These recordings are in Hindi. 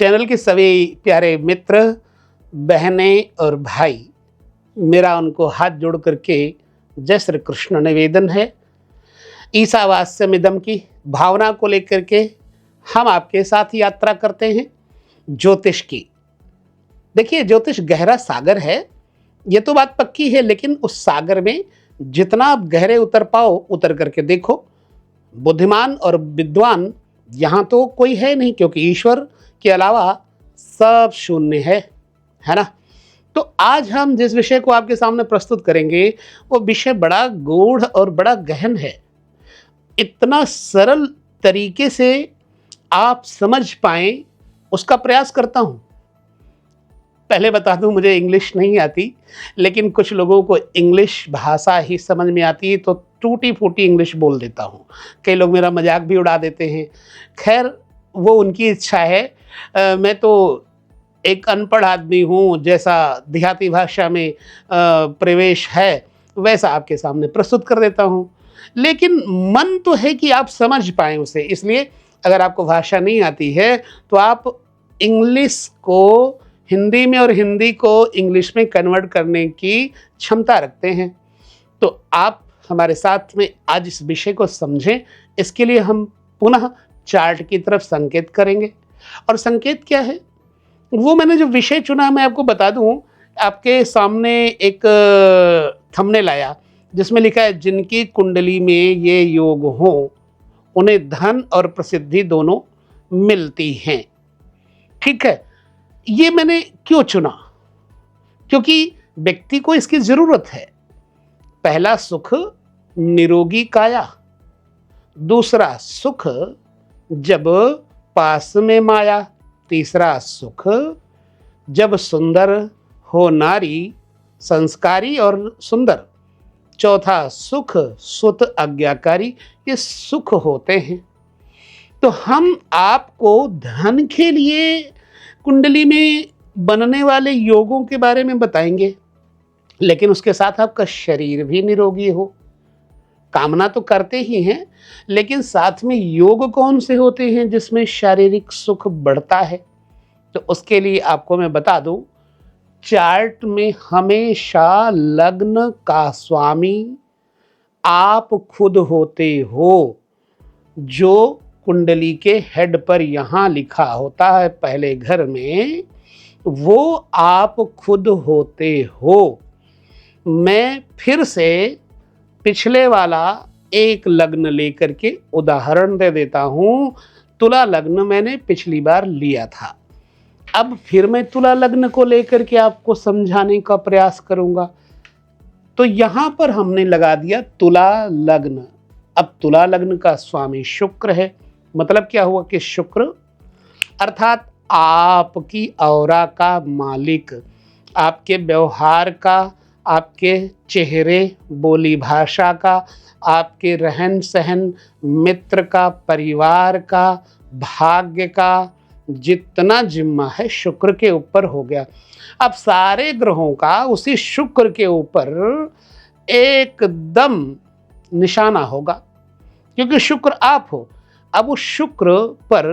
चैनल के सभी प्यारे मित्र, बहनें और भाई, मेरा उनको हाथ जोड़ करके जय श्री कृष्ण निवेदन है। ईशावास्यमिदं की भावना को लेकर के हम आपके साथ यात्रा करते हैं ज्योतिष की। देखिए, ज्योतिष गहरा सागर है, ये तो बात पक्की है, लेकिन उस सागर में जितना आप गहरे उतर पाओ उतर करके देखो। बुद्धिमान और विद्वान यहाँ तो कोई है नहीं, क्योंकि ईश्वर के अलावा सब शून्य है ना। तो आज हम जिस विषय को आपके सामने प्रस्तुत करेंगे वो विषय बड़ा गूढ़ और बड़ा गहन है। इतना सरल तरीके से आप समझ पाएं उसका प्रयास करता हूं। पहले बता दूं, मुझे इंग्लिश नहीं आती, लेकिन कुछ लोगों को इंग्लिश भाषा ही समझ में आती है, तो टूटी फूटी इंग्लिश बोल देता हूं। कई लोग मेरा मजाक भी उड़ा देते हैं। खैर, वो उनकी इच्छा है। मैं तो एक अनपढ़ आदमी हूँ, जैसा देहाती भाषा में प्रवेश है वैसा आपके सामने प्रस्तुत कर देता हूँ, लेकिन मन तो है कि आप समझ पाएँ उसे। इसलिए अगर आपको भाषा नहीं आती है तो आप इंग्लिश को हिंदी में और हिंदी को इंग्लिश में कन्वर्ट करने की क्षमता रखते हैं, तो आप हमारे साथ में आज इस विषय को समझें। इसके लिए हम पुनः चार्ट की तरफ संकेत करेंगे। और संकेत क्या है, वो मैंने जो विषय चुना मैं आपको बता दूं। आपके सामने एक थंबनेल आया जिसमें लिखा है, जिनकी कुंडली में ये योग हो उन्हें धन और प्रसिद्धि दोनों मिलती हैं। ठीक है, ये मैंने क्यों चुना? क्योंकि व्यक्ति को इसकी जरूरत है। पहला सुख निरोगी काया, दूसरा सुख जब पास में माया, तीसरा सुख जब सुंदर हो नारी, संस्कारी और सुंदर, चौथा सुख सुत आज्ञाकारी। ये सुख होते हैं। तो हम आपको धन के लिए कुंडली में बनने वाले योगों के बारे में बताएंगे, लेकिन उसके साथ आपका शरीर भी निरोगी हो। कामना तो करते ही हैं, लेकिन साथ में योग कौन से होते हैं जिसमें शारीरिक सुख बढ़ता है? तो उसके लिए आपको मैं बता दूं, चार्ट में हमेशा लग्न का स्वामी आप खुद होते हो। जो कुंडली के हेड पर यहाँ लिखा होता है पहले घर में, वो आप खुद होते हो। मैं फिर से पिछले वाला एक लग्न लेकर के उदाहरण दे देता हूँ। तुला लग्न मैंने पिछली बार लिया था, अब फिर मैं तुला लग्न को लेकर के आपको समझाने का प्रयास करूंगा। तो यहाँ पर हमने लगा दिया तुला लग्न। अब तुला लग्न का स्वामी शुक्र है। मतलब क्या हुआ कि शुक्र अर्थात आपकी औरा का मालिक, आपके व्यवहार का, आपके चेहरे बोली भाषा का, आपके रहन सहन, मित्र का, परिवार का, भाग्य का, जितना जिम्मा है शुक्र के ऊपर हो गया। अब सारे ग्रहों का उसी शुक्र के ऊपर एकदम निशाना होगा, क्योंकि शुक्र आप हो। अब उस शुक्र पर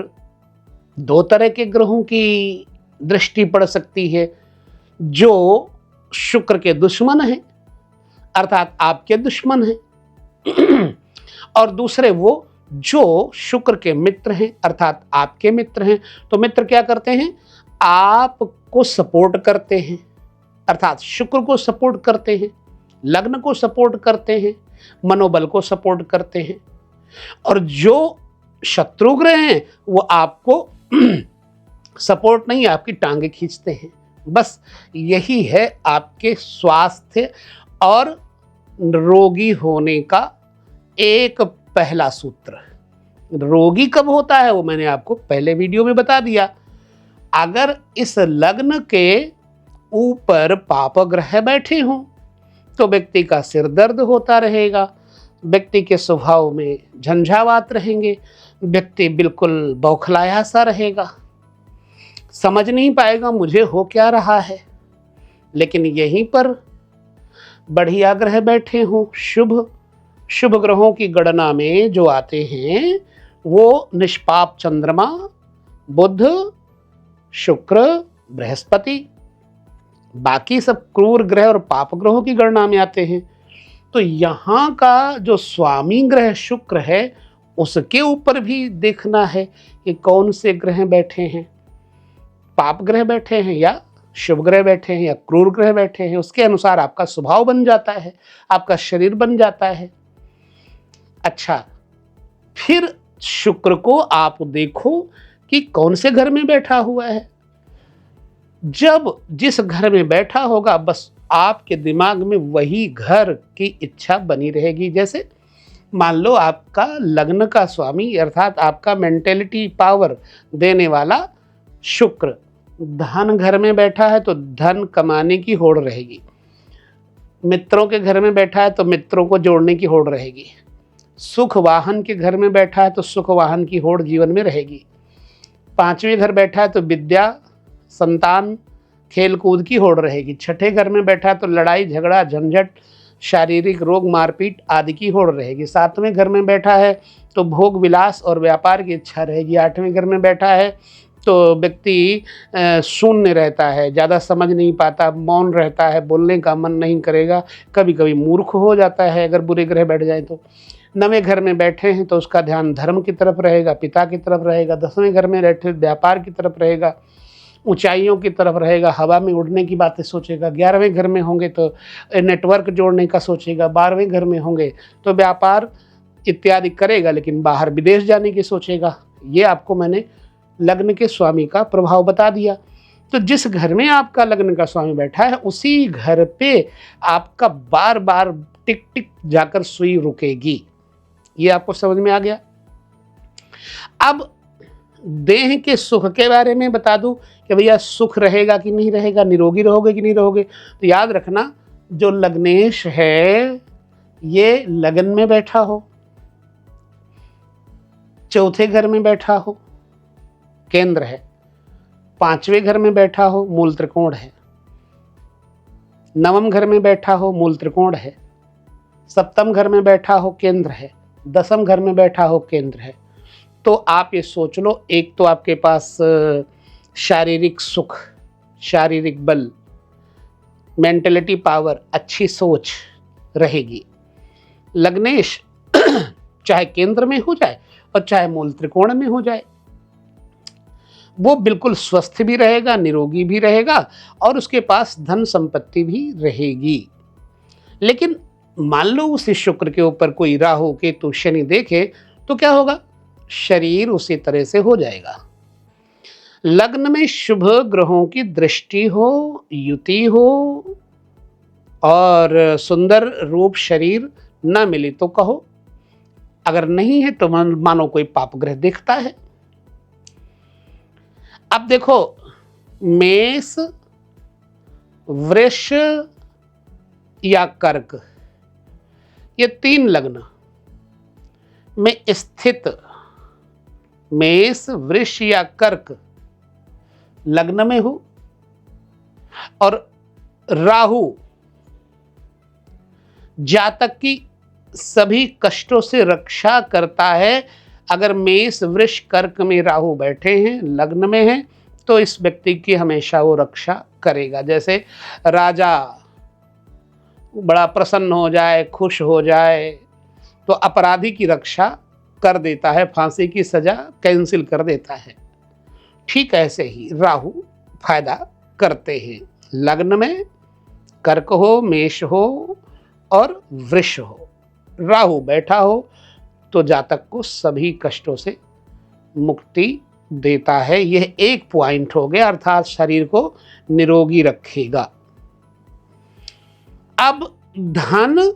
दो तरह के ग्रहों की दृष्टि पड़ सकती है। जो शुक्र के दुश्मन हैं, अर्थात आपके दुश्मन हैं, और दूसरे वो जो शुक्र के मित्र हैं, अर्थात आपके मित्र हैं। तो मित्र क्या करते हैं? आपको सपोर्ट करते हैं, अर्थात शुक्र को सपोर्ट करते हैं, लग्न को सपोर्ट करते हैं, मनोबल को सपोर्ट करते हैं। और जो शत्रु ग्रह हैं वो आपको सपोर्ट नहीं, आपकी टांगे खींचते हैं। बस यही है आपके स्वास्थ्य और रोगी होने का एक पहला सूत्र। रोगी कब होता है वो मैंने आपको पहले वीडियो में बता दिया। अगर इस लग्न के ऊपर पाप ग्रह बैठे हों तो व्यक्ति का सिर दर्द होता रहेगा, व्यक्ति के स्वभाव में झंझावात रहेंगे, व्यक्ति बिल्कुल बौखलाया सा रहेगा, समझ नहीं पाएगा मुझे हो क्या रहा है। लेकिन यहीं पर बढ़िया ग्रह बैठे हों, शुभ ग्रहों की गणना में जो आते हैं वो निष्पाप चंद्रमा, बुध, शुक्र, बृहस्पति, बाकी सब क्रूर ग्रह और पाप ग्रहों की गणना में आते हैं। तो यहाँ का जो स्वामी ग्रह शुक्र है उसके ऊपर भी देखना है कि कौन से ग्रह बैठे हैं, पाप ग्रह बैठे हैं या शुभ ग्रह बैठे हैं या क्रूर ग्रह बैठे हैं। उसके अनुसार आपका स्वभाव बन जाता है, आपका शरीर बन जाता है। अच्छा, फिर शुक्र को आप देखो कि कौन से घर में बैठा हुआ है। जब जिस घर में बैठा होगा बस आपके दिमाग में वही घर की इच्छा बनी रहेगी। जैसे मान लो आपका लग्न का स्वामी अर्थात आपका मेंटेलिटी पावर देने वाला शुक्र धन घर में बैठा है तो धन कमाने की होड़ रहेगी। मित्रों के घर में बैठा है तो मित्रों को जोड़ने की होड़ रहेगी। सुख वाहन के घर में बैठा है तो सुख वाहन की होड़ जीवन में रहेगी। पांचवें घर बैठा है तो विद्या, संतान, खेल कूद की होड़ रहेगी। छठे घर में बैठा है तो लड़ाई झगड़ा, झंझट, शारीरिक रोग, मारपीट आदि की होड़ रहेगी। सातवें घर में बैठा है तो भोग विलास और व्यापार की इच्छा रहेगी। आठवें घर में बैठा है तो व्यक्ति शून्य रहता है, ज़्यादा समझ नहीं पाता, मौन रहता है, बोलने का मन नहीं करेगा, कभी कभी मूर्ख हो जाता है अगर बुरे ग्रह बैठ जाए तो। नवें घर में बैठे हैं तो उसका ध्यान धर्म की तरफ रहेगा, पिता की तरफ रहेगा। 10वें घर में बैठे व्यापार की तरफ रहेगा, ऊंचाइयों की तरफ रहेगा, हवा में उड़ने की बातें सोचेगा। 11वें घर में होंगे तो नेटवर्क जोड़ने का सोचेगा। 12वें घर में होंगे तो व्यापार इत्यादि करेगा लेकिन बाहर विदेश जाने की सोचेगा। ये आपको मैंने लग्न के स्वामी का प्रभाव बता दिया। तो जिस घर में आपका लग्न का स्वामी बैठा है उसी घर पे आपका बार बार टिक टिक जाकर सुई रुकेगी। ये आपको समझ में आ गया। अब देह के सुख के बारे में बता दूं कि भैया सुख रहेगा कि नहीं रहेगा, निरोगी रहोगे कि नहीं रहोगे। तो याद रखना, जो लग्नेश है ये लगन में बैठा हो, चौथे घर में बैठा हो, केंद्र है। पांचवें घर में बैठा हो, मूल त्रिकोण है। नवम घर में बैठा हो, मूल त्रिकोण है। सप्तम घर में बैठा हो, केंद्र है। 10वें घर में बैठा हो, केंद्र है। तो आप ये सोच लो, एक तो आपके पास शारीरिक सुख, शारीरिक बल, मेंटलिटी पावर, अच्छी सोच रहेगी। लग्नेश चाहे केंद्र में हो जाए और चाहे मूल त्रिकोण में हो जाए, वो बिल्कुल स्वस्थ भी रहेगा, निरोगी भी रहेगा और उसके पास धन संपत्ति भी रहेगी। लेकिन मान लो उसी शुक्र के ऊपर कोई राहु, केतु, शनि देखे तो क्या होगा? शरीर उसी तरह से हो जाएगा। लग्न में शुभ ग्रहों की दृष्टि हो, युति हो और सुंदर रूप शरीर न मिले तो कहो, अगर नहीं है तो मानो कोई पाप ग्रह दिखता है। अब देखो, मेष, वृष या कर्क, ये 3 लग्न में स्थित मेष, वृष या कर्क लग्न में हो और राहु जातक की सभी कष्टों से रक्षा करता है। अगर मेष, वृष, कर्क में राहु बैठे हैं, लग्न में हैं, तो इस व्यक्ति की हमेशा वो रक्षा करेगा। जैसे राजा बड़ा प्रसन्न हो जाए, खुश हो जाए तो अपराधी की रक्षा कर देता है, फांसी की सजा कैंसिल कर देता है। ठीक ऐसे ही राहु फायदा करते हैं। लग्न में कर्क हो, मेष हो और वृष हो, राहु बैठा हो तो जातक को सभी कष्टों से मुक्ति देता है। यह एक पॉइंट हो गया, अर्थात शरीर को निरोगी रखेगा। अब धन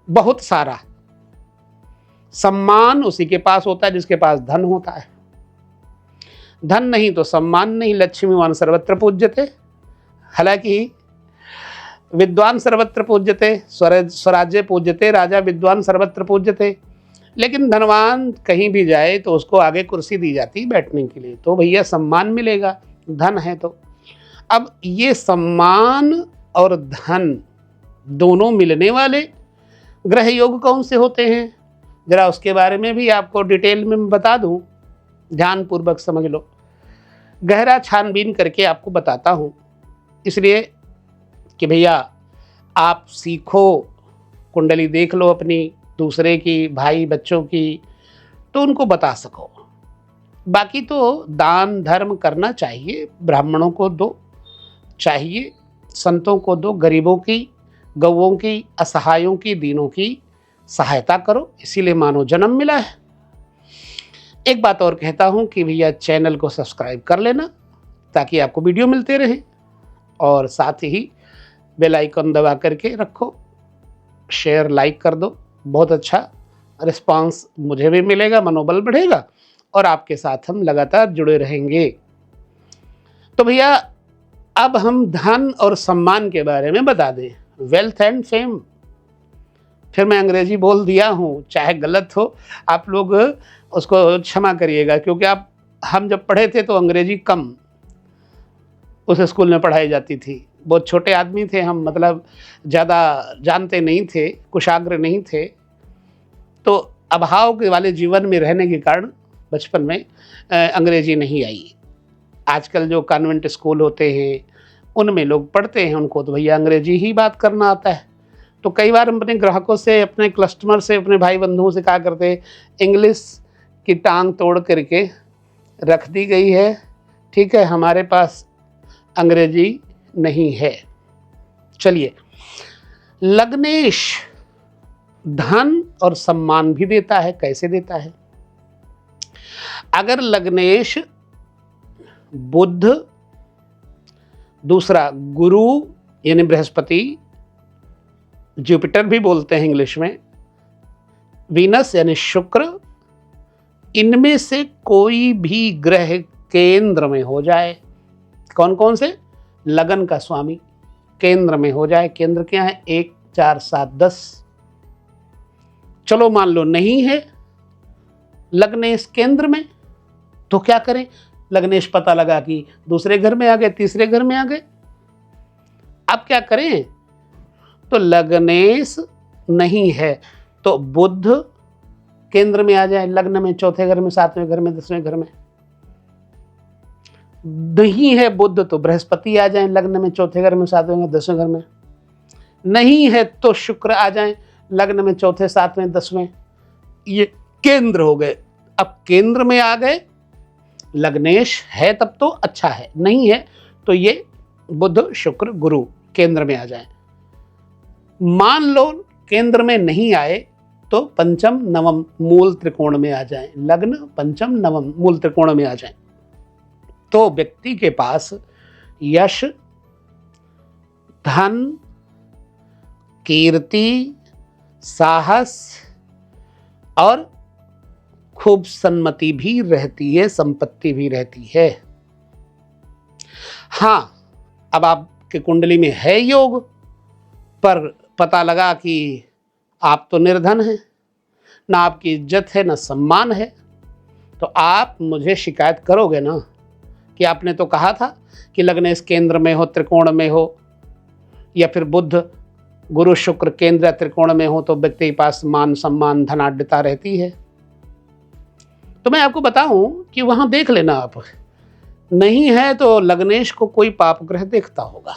बहुत सारा, सम्मान उसी के पास होता है जिसके पास धन होता है। धन नहीं तो सम्मान नहीं। लक्ष्मीवान सर्वत्र पूज्यते, हालांकि विद्वान सर्वत्र पूज्यते, स्वराज्य पूज्यते, राजा विद्वान सर्वत्र पूज्यते। लेकिन धनवान कहीं भी जाए तो उसको आगे कुर्सी दी जाती बैठने के लिए, तो भैया सम्मान मिलेगा, धन है तो। अब ये सम्मान और धन दोनों मिलने वाले ग्रह योग कौन से होते हैं, जरा उसके बारे में भी आपको डिटेल में बता दूं, ध्यानपूर्वक समझ लो। गहरा छानबीन करके आपको बताता हूँ, इसलिए कि भैया आप सीखो, कुंडली देख लो अपनी, दूसरे की, भाई बच्चों की, तो उनको बता सको। बाकी तो दान धर्म करना चाहिए, ब्राह्मणों को दो, चाहिए संतों को दो, गरीबों की, गौओं की, असहायों की, दीनों की सहायता करो, इसीलिए मानव जन्म मिला है। एक बात और कहता हूँ कि भैया चैनल को सब्सक्राइब कर लेना ताकि आपको वीडियो मिलते रहे, और साथ ही बेल आइकन दबा करके रखो, शेयर लाइक कर दो, बहुत अच्छा रिस्पांस मुझे भी मिलेगा, मनोबल बढ़ेगा और आपके साथ हम लगातार जुड़े रहेंगे। तो भैया अब हम धन और सम्मान के बारे में बता दें, वेल्थ एंड फेम। फिर मैं अंग्रेजी बोल दिया हूँ, चाहे गलत हो आप लोग उसको क्षमा करिएगा, क्योंकि हम जब पढ़े थे तो अंग्रेजी कम उस स्कूल में पढ़ाई जाती थी, बहुत छोटे आदमी थे हम, मतलब ज़्यादा जानते नहीं थे, कुशाग्र नहीं थे, तो अभाव के वाले जीवन में रहने के कारण बचपन में अंग्रेजी नहीं आई। आजकल जो कॉन्वेंट स्कूल होते हैं उनमें लोग पढ़ते हैं, उनको तो भैया अंग्रेजी ही बात करना आता है। तो कई बार हम अपने ग्राहकों से, अपने कस्टमर से, अपने भाई बंधुओं से कहा करते हैं, इंग्लिश की टांग तोड़ करके रख दी गई है, ठीक है, हमारे पास अंग्रेजी नहीं है। चलिए, लग्नेश धन और सम्मान भी देता है। कैसे देता है? अगर लग्नेश बुध, दूसरा गुरु यानी बृहस्पति, जुपिटर भी बोलते हैं इंग्लिश में, वीनस यानी शुक्र, इनमें से कोई भी ग्रह केंद्र में हो जाए, कौन कौन से? लगन का स्वामी केंद्र में हो जाए। केंद्र क्या है? 1, 4, 7, 10। चलो मान लो नहीं है लग्नेश केंद्र में, तो क्या करें? लग्नेश पता लगा कि दूसरे घर में आ गए, तीसरे घर में आ गए, अब क्या करें? तो लग्नेश नहीं है तो बुध केंद्र में आ जाए, लग्न में, चौथे घर में, सातवें घर में, 10वें घर में। नहीं है बुध तो बृहस्पति आ जाए, लग्न में, चौथे घर में, सातवें घर, 10वें घर में। नहीं है तो शुक्र आ जाए, लग्न में, चौथे, सातवें, 10वें। ये केंद्र हो गए। अब केंद्र में आ गए, लग्नेश है तब तो अच्छा है, नहीं है तो ये बुध, शुक्र, गुरु केंद्र में आ जाए। मान लो केंद्र में नहीं आए तो पंचम नवम मूल त्रिकोण में आ जाए, लग्न पंचम नवम मूल त्रिकोण में आ जाए, तो व्यक्ति के पास यश, धन, कीर्ति, साहस और खूब सन्मति भी रहती है, संपत्ति भी रहती है। हाँ, अब आपके कुंडली में है योग, पर पता लगा कि आप तो निर्धन हैं, ना आपकी इज्जत है, ना सम्मान है, तो आप मुझे शिकायत करोगे ना कि आपने तो कहा था कि लग्नेश केंद्र में हो, त्रिकोण में हो, या फिर बुध, गुरु, शुक्र केंद्र त्रिकोण में हो तो व्यक्ति के पास मान, सम्मान, धनाढ्यता रहती है। तो मैं आपको बताऊं कि वहां देख लेना, आप नहीं है तो लग्नेश को कोई पाप ग्रह देखता होगा।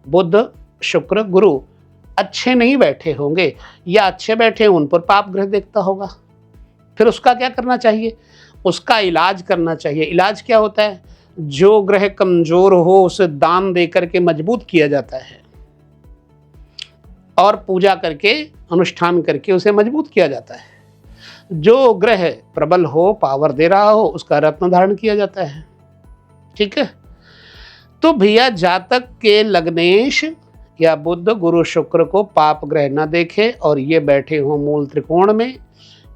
बुध, शुक्र, गुरु अच्छे नहीं बैठे होंगे, या अच्छे बैठे उन पर पाप ग्रह देखता होगा। फिर उसका क्या करना चाहिए? उसका इलाज करना चाहिए। इलाज क्या होता है? जो ग्रह कमजोर हो उसे दान दे करके मजबूत किया जाता है, और पूजा करके, अनुष्ठान करके उसे मजबूत किया जाता है। जो ग्रह प्रबल हो, पावर दे रहा हो, उसका रत्न धारण किया जाता है। ठीक है, तो भैया जातक के लग्नेश या बुध, गुरु, शुक्र को पाप ग्रह न देखे और ये बैठे हो मूल त्रिकोण में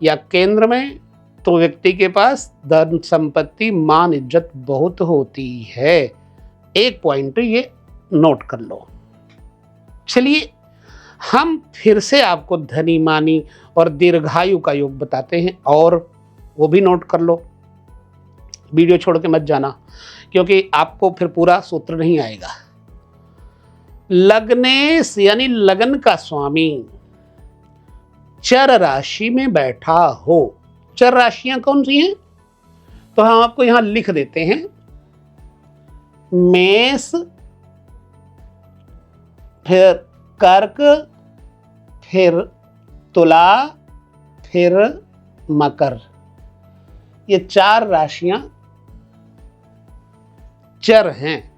या केंद्र में, तो व्यक्ति के पास धन, संपत्ति, मान, इज्जत बहुत होती है। एक पॉइंट ये नोट कर लो। चलिए हम फिर से आपको धनी, मानी और दीर्घायु का योग बताते हैं, और वो भी नोट कर लो, वीडियो छोड़ के मत जाना, क्योंकि आपको फिर पूरा सूत्र नहीं आएगा। लग्नेश यानी लगन का स्वामी चर राशि में बैठा हो। चर राशियां कौन सी हैं? तो हम आपको यहां लिख देते हैं। मेष, फिर कर्क, फिर तुला, फिर मकर। ये 4 राशियां चर हैं।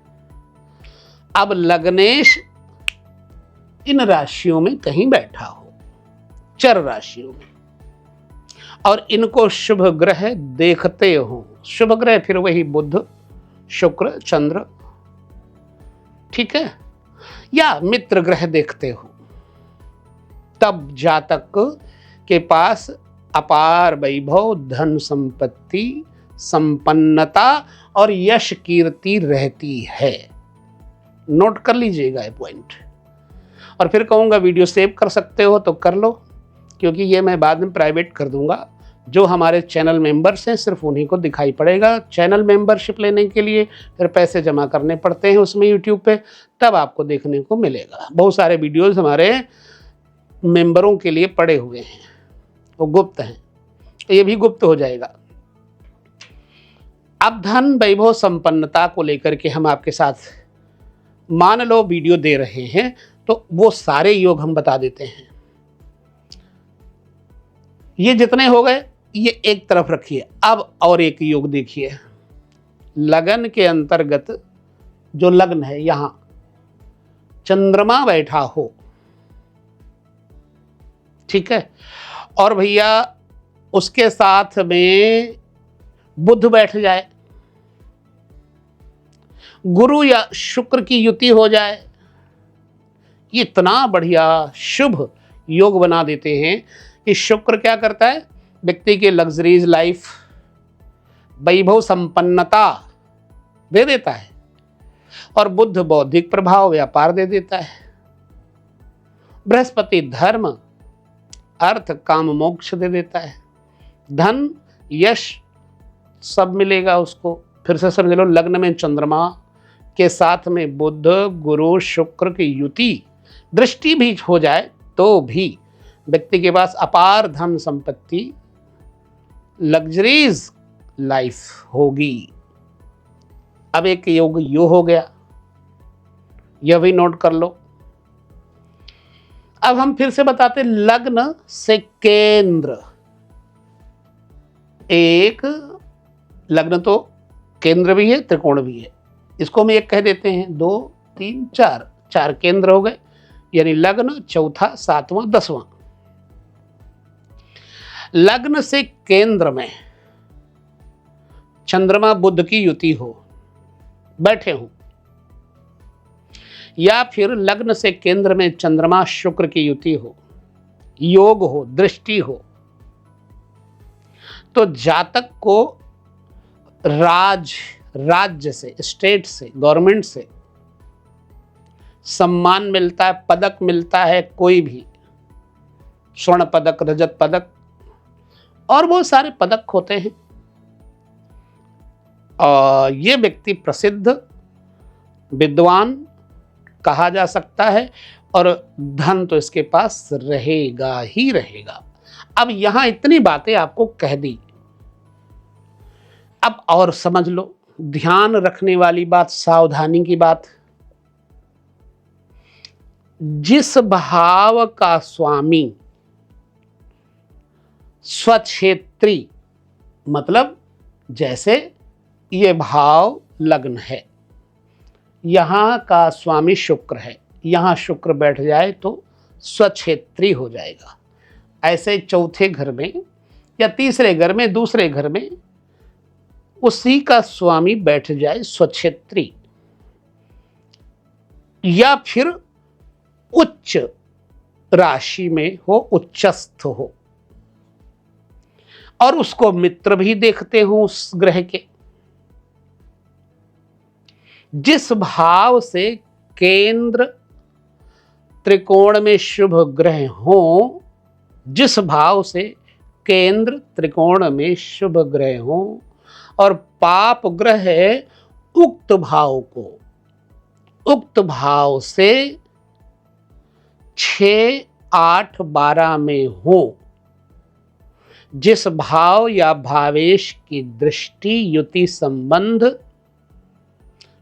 अब लग्नेश इन राशियों में कहीं बैठा हो, चर राशियों में, और इनको शुभ ग्रह देखते हो। शुभ ग्रह फिर वही बुध, शुक्र, चंद्र, ठीक है, या मित्र ग्रह देखते हो, तब जातक के पास अपार वैभव, धन संपत्ति, संपन्नता और यश कीर्ति रहती है। नोट कर लीजिएगा ये पॉइंट। और फिर कहूँगा वीडियो सेव कर सकते हो तो कर लो, क्योंकि ये मैं बाद में प्राइवेट कर दूंगा। जो हमारे चैनल मेंबर्स हैं सिर्फ उन्हीं को दिखाई पड़ेगा। चैनल मेंबरशिप लेने के लिए फिर पैसे जमा करने पड़ते हैं उसमें यूट्यूब पे, तब आपको देखने को मिलेगा। बहुत सारे वीडियोस हमारे मेंबरों के लिए पड़े हुए हैं, वो गुप्त हैं, ये भी गुप्त हो जाएगा। अब धन, वैभव, संपन्नता को लेकर के हम आपके साथ मान लो वीडियो दे रहे हैं, तो वो सारे योग हम बता देते हैं। ये जितने हो गए ये एक तरफ रखिए। अब और एक योग देखिए, लगन के अंतर्गत जो लग्न है, यहां चंद्रमा बैठा हो, ठीक है, और भैया उसके साथ में बुध बैठ जाए, गुरु या शुक्र की युति हो जाए, इतना बढ़िया शुभ योग बना देते हैं कि शुक्र क्या करता है, व्यक्ति के लग्जरीज लाइफ, वैभव, संपन्नता दे देता है, और बुध बौद्धिक प्रभाव, व्यापार दे देता है। बृहस्पति धर्म, अर्थ, काम, मोक्ष दे देता है। धन, यश सब मिलेगा उसको। फिर से समझ लो, लग्न में चंद्रमा के साथ में बुध, गुरु, शुक्र की युति, दृष्टि भी हो जाए तो भी व्यक्ति के पास अपार धन संपत्ति, लग्जरीज लाइफ होगी। अब एक योग यो हो गया, यह भी नोट कर लो। अब हम फिर से बताते, लग्न से केंद्र, एक लग्न तो केंद्र भी है, त्रिकोण भी है, इसको हम एक कह देते हैं। 2, 3, 4 केंद्र हो गए, यानी लग्न, चौथा, 7वां, 10वां। लग्न से केंद्र में चंद्रमा बुध की युति हो, बैठे हो, या फिर लग्न से केंद्र में चंद्रमा शुक्र की युति हो, योग हो, दृष्टि हो, तो जातक को राज्य से, स्टेट से, गवर्नमेंट से सम्मान मिलता है, पदक मिलता है, कोई भी स्वर्ण पदक, रजत पदक और बहुत सारे पदक होते हैं। और ये व्यक्ति प्रसिद्ध विद्वान कहा जा सकता है, और धन तो इसके पास रहेगा ही रहेगा। अब यहां इतनी बातें आपको कह दी, अब और समझ लो। ध्यान रखने वाली बात, सावधानी की बात, जिस भाव का स्वामी स्वक्षेत्री, मतलब जैसे ये भाव लग्न है, यहां का स्वामी शुक्र है, यहां शुक्र बैठ जाए तो स्वक्षेत्री हो जाएगा। ऐसे चौथे घर में या तीसरे घर में, दूसरे घर में उसी का स्वामी बैठ जाए स्वक्षेत्री, या फिर उच्च राशि में हो, उच्चस्थ हो, और उसको मित्र भी देखते हो उस ग्रह के। जिस भाव से केंद्र त्रिकोण में शुभ ग्रह हो, जिस भाव से केंद्र त्रिकोण में शुभ ग्रह हो और पाप ग्रह उक्त भाव से 6, 8, 12 में हो, जिस भाव या भावेश की दृष्टि, युति, संबंध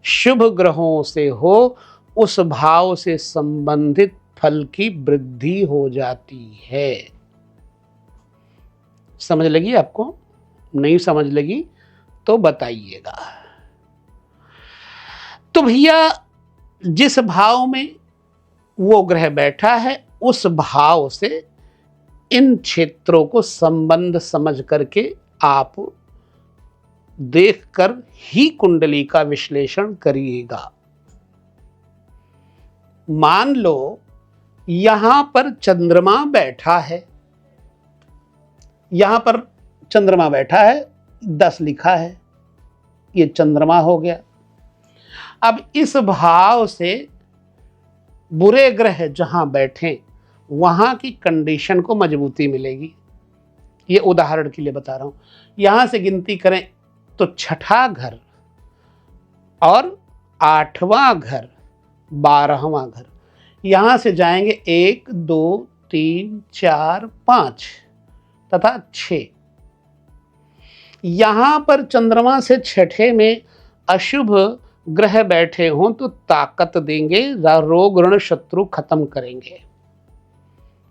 शुभ ग्रहों से हो उस भाव से संबंधित फल की वृद्धि हो जाती है। समझ लगी आपको? नहीं समझ लगी तो बताइएगा। तो भैया जिस भाव में वो ग्रह बैठा है उस भाव से इन क्षेत्रों को संबंध समझ करके आप देखकर ही कुंडली का विश्लेषण करिएगा। मान लो यहां पर चंद्रमा बैठा है, यहां पर चंद्रमा बैठा है, 10 लिखा है, ये चंद्रमा हो गया। अब इस भाव से बुरे ग्रह जहां बैठे वहां की कंडीशन को मजबूती मिलेगी। ये उदाहरण के लिए बता रहा हूं। यहां से गिनती करें तो छठा घर और 8वां घर, 12वां घर, यहां से जाएंगे 1 2 3 4 5 तथा 6। यहां पर चंद्रमा से छठे में अशुभ ग्रह बैठे हों तो ताकत देंगे, रोग ऋण शत्रु खत्म करेंगे।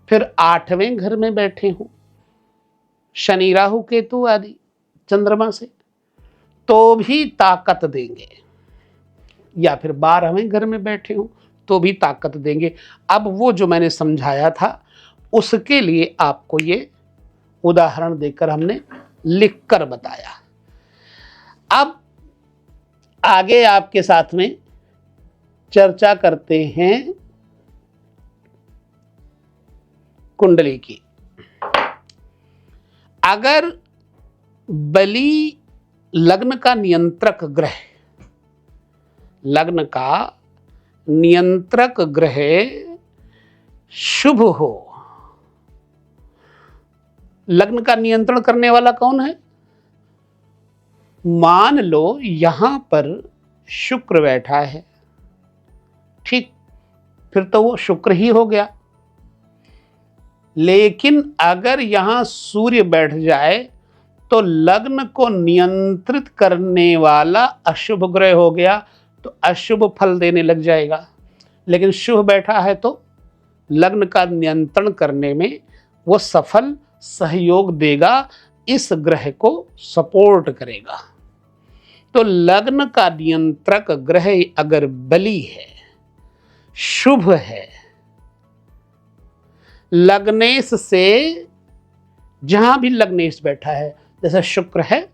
फिर 8वें घर में बैठे हों शनि राहु केतु आदि चंद्रमा से तो भी ताकत देंगे, या फिर 12वें घर में बैठे हों तो भी ताकत देंगे। अब वो जो मैंने समझाया था उसके लिए आपको ये उदाहरण देकर हमने लिखकर बताया। अब आगे आपके साथ में चर्चा करते हैं कुंडली की। अगर बलि लग्न का नियंत्रक ग्रह, लग्न का नियंत्रक ग्रह शुभ हो, लग्न का नियंत्रण करने वाला कौन है? मान लो यहां पर शुक्र बैठा है, ठीक, फिर तो वो शुक्र ही हो गया। लेकिन अगर यहां सूर्य बैठ जाए तो लग्न को नियंत्रित करने वाला अशुभ ग्रह हो गया, तो अशुभ फल देने लग जाएगा। लेकिन शुभ बैठा है तो लग्न का नियंत्रण करने में वो सफल सहयोग देगा, इस ग्रह को सपोर्ट करेगा। तो लग्न का नियंत्रक ग्रह अगर बलि है, शुभ है, लग्नेश से, जहां भी लग्नेश बैठा है, जैसे शुक्र है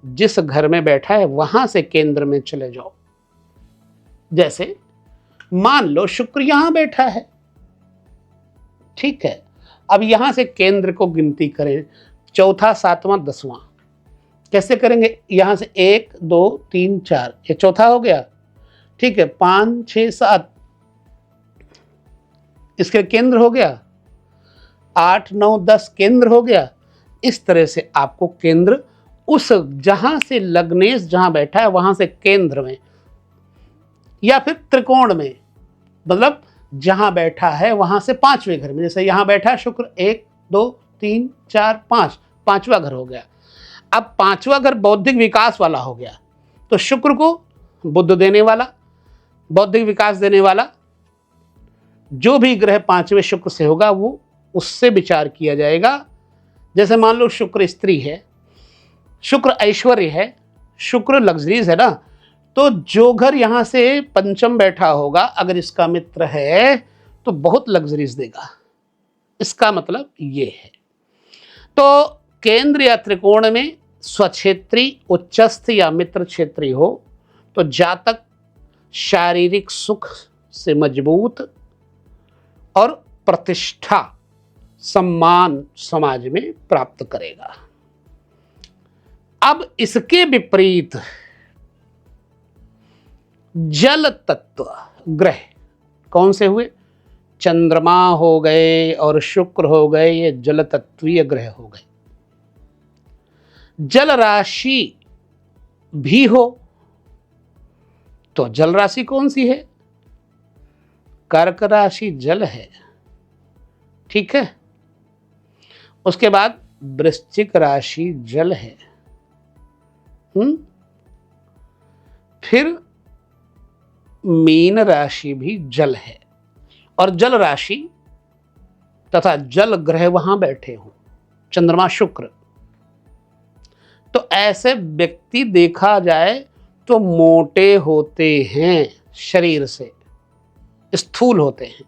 जिस घर में बैठा है वहां से केंद्र में चले जाओ। जैसे मान लो शुक्र यहां बैठा है, ठीक है, अब यहां से केंद्र को गिनती करें, चौथा, 7वां, 10वां। कैसे करेंगे? यहां से 1 2 3 4, ये चौथा हो गया, ठीक है, 5 6 7 इसके केंद्र हो गया, 8 9 10 केंद्र हो गया। इस तरह से आपको केंद्र उस जहां से लग्नेश जहां बैठा है वहां से केंद्र में, या फिर त्रिकोण में, मतलब जहां बैठा है वहां से 5वें घर में, जैसे यहां बैठा है शुक्र, 1 2 3 4 5, 5वां घर हो गया। अब 5वां घर बौद्धिक विकास वाला हो गया, तो शुक्र को बुद्ध देने वाला, बौद्धिक विकास देने वाला जो भी ग्रह 5वें शुक्र से होगा वो उससे विचार किया जाएगा। जैसे मान लो शुक्र स्त्री है, शुक्र ऐश्वर्य है, शुक्र लग्जरीज है ना, तो जो घर यहां से पंचम बैठा होगा अगर इसका मित्र है तो बहुत लग्जरीज देगा। इसका मतलब ये है। तो केंद्र या त्रिकोण में स्वक्षेत्री, उच्चस्थ या मित्र क्षेत्री हो तो जातक शारीरिक सुख से मजबूत और प्रतिष्ठा, सम्मान समाज में प्राप्त करेगा। अब इसके विपरीत जल तत्व ग्रह कौन से हुए? चंद्रमा हो गए और शुक्र हो गए, ये जल तत्वीय ग्रह हो गए। जल राशि भी हो तो जल राशि कौन सी है? कर्क राशि जल है, ठीक है। उसके बाद वृश्चिक राशि जल है, फिर मीन राशि भी जल है और जल राशि तथा जल ग्रह वहां बैठे हों, चंद्रमा शुक्र, तो ऐसे व्यक्ति देखा जाए तो मोटे होते हैं, शरीर से स्थूल होते हैं।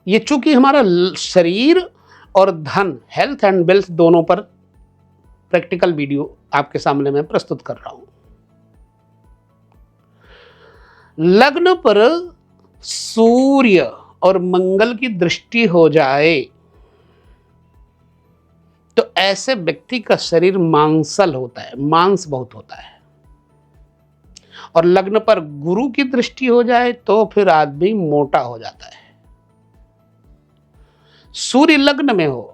ये चूंकि हमारा शरीर और धन, हेल्थ एंड वेल्थ दोनों पर प्रैक्टिकल वीडियो आपके सामने मैं प्रस्तुत कर रहा हूं। लग्न पर सूर्य और मंगल की दृष्टि हो जाए तो ऐसे व्यक्ति का शरीर मांसल होता है, मांस बहुत होता है। और लग्न पर गुरु की दृष्टि हो जाए तो फिर आदमी मोटा हो जाता है। सूर्य लग्न में हो,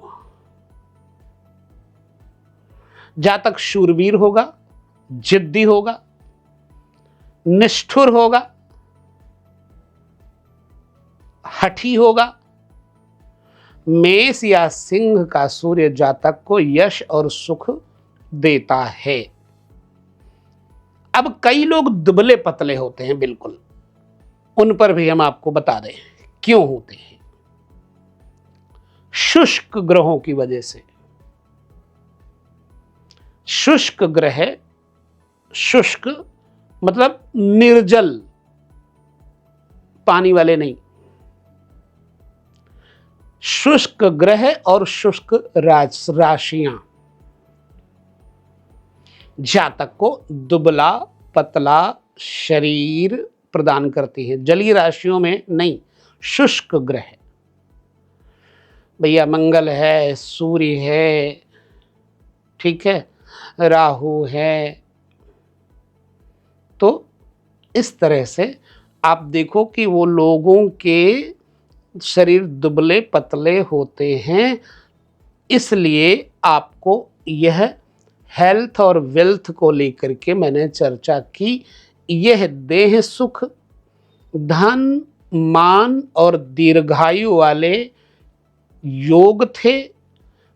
जातक शूरवीर होगा, जिद्दी होगा, निष्ठुर होगा, हठी होगा। मेष या सिंह का सूर्य जातक को यश और सुख देता है। अब कई लोग दुबले पतले होते हैं, बिल्कुल, उन पर भी हम आपको बता दें क्यों होते हैं। शुष्क ग्रहों की वजह से। शुष्क ग्रह, शुष्क मतलब निर्जल, पानी वाले नहीं। शुष्क ग्रह और शुष्क राशियां जातक को दुबला पतला शरीर प्रदान करती हैं। जलीय राशियों में नहीं, शुष्क ग्रह, भैया मंगल है, सूर्य है, ठीक है, राहु है, तो इस तरह से आप देखो कि वो लोगों के शरीर दुबले पतले होते हैं। इसलिए आपको यह हेल्थ और वेल्थ को लेकर के मैंने चर्चा की। यह देह सुख, धन, मान और दीर्घायु वाले योग थे।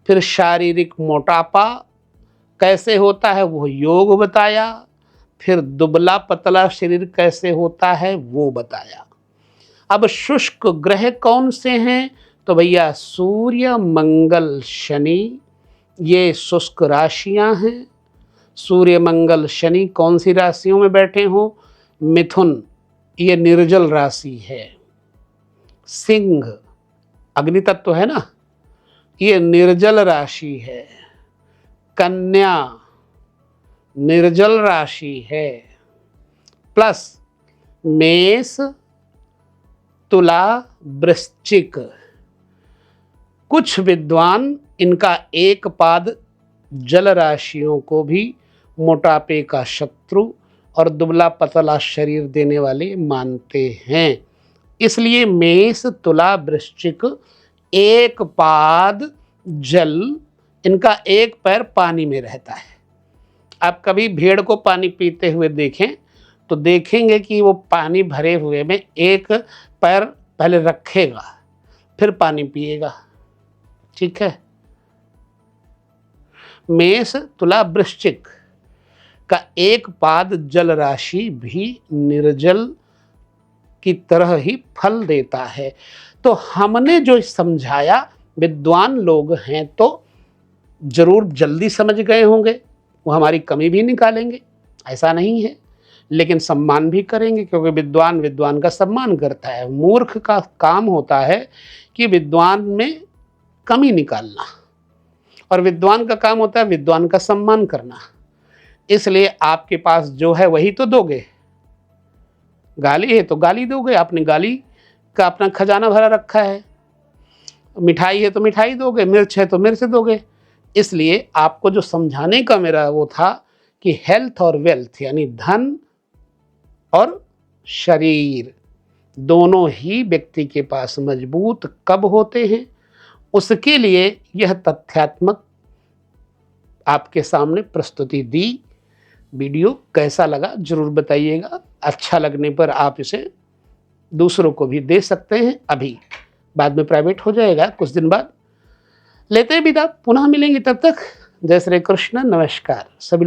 फिर शारीरिक मोटापा कैसे होता है वो योग बताया। फिर दुबला पतला शरीर कैसे होता है वो बताया। अब शुष्क ग्रह कौन से हैं? तो भैया सूर्य, मंगल, शनि, ये शुष्क राशियां हैं। सूर्य, मंगल, शनि कौन सी राशियों में बैठे हों? मिथुन, ये निर्जल राशि है। सिंह, अग्नि तत्व है ना, ये निर्जल राशि है। कन्या, निर्जल राशि है। प्लस मेष, तुला, वृश्चिक। कुछ विद्वान इनका एक पाद जल राशियों को भी मोटापे का शत्रु और दुबला पतला शरीर देने वाले मानते हैं। इसलिए मेष, तुला, वृश्चिक एक पाद जल, इनका एक पैर पानी में रहता है। आप कभी भेड़ को पानी पीते हुए देखें तो देखेंगे कि वो पानी भरे हुए में एक पैर पहले रखेगा, फिर पानी पिएगा, ठीक है। मेष, तुला, वृश्चिक का एक पाद जल राशि भी निर्जल की तरह ही फल देता है। तो हमने जो समझाया, विद्वान लोग हैं तो जरूर जल्दी समझ गए होंगे, वो हमारी कमी भी निकालेंगे, ऐसा नहीं है, लेकिन सम्मान भी करेंगे, क्योंकि विद्वान विद्वान का सम्मान करता है। मूर्ख का काम होता है कि विद्वान में कमी निकालना, और विद्वान का काम होता है विद्वान का सम्मान करना। इसलिए आपके पास जो है वही तो दोगे। गाली है तो गाली दोगे, आपने गाली का अपना खजाना भरा रखा है। मिठाई है तो मिठाई दोगे, मिर्च है तो मिर्च दोगे। इसलिए आपको जो समझाने का मेरा वो था कि हेल्थ और वेल्थ यानी धन और शरीर दोनों ही व्यक्ति के पास मजबूत कब होते हैं, उसके लिए यह तथ्यात्मक आपके सामने प्रस्तुति दी। वीडियो कैसा लगा जरूर बताइएगा। अच्छा लगने पर आप इसे दूसरों को भी दे सकते हैं। अभी बाद में प्राइवेट हो जाएगा, कुछ दिन बाद लेते हैं विदा। पुनः मिलेंगे, तब तक जय श्री कृष्ण, नमस्कार सभी।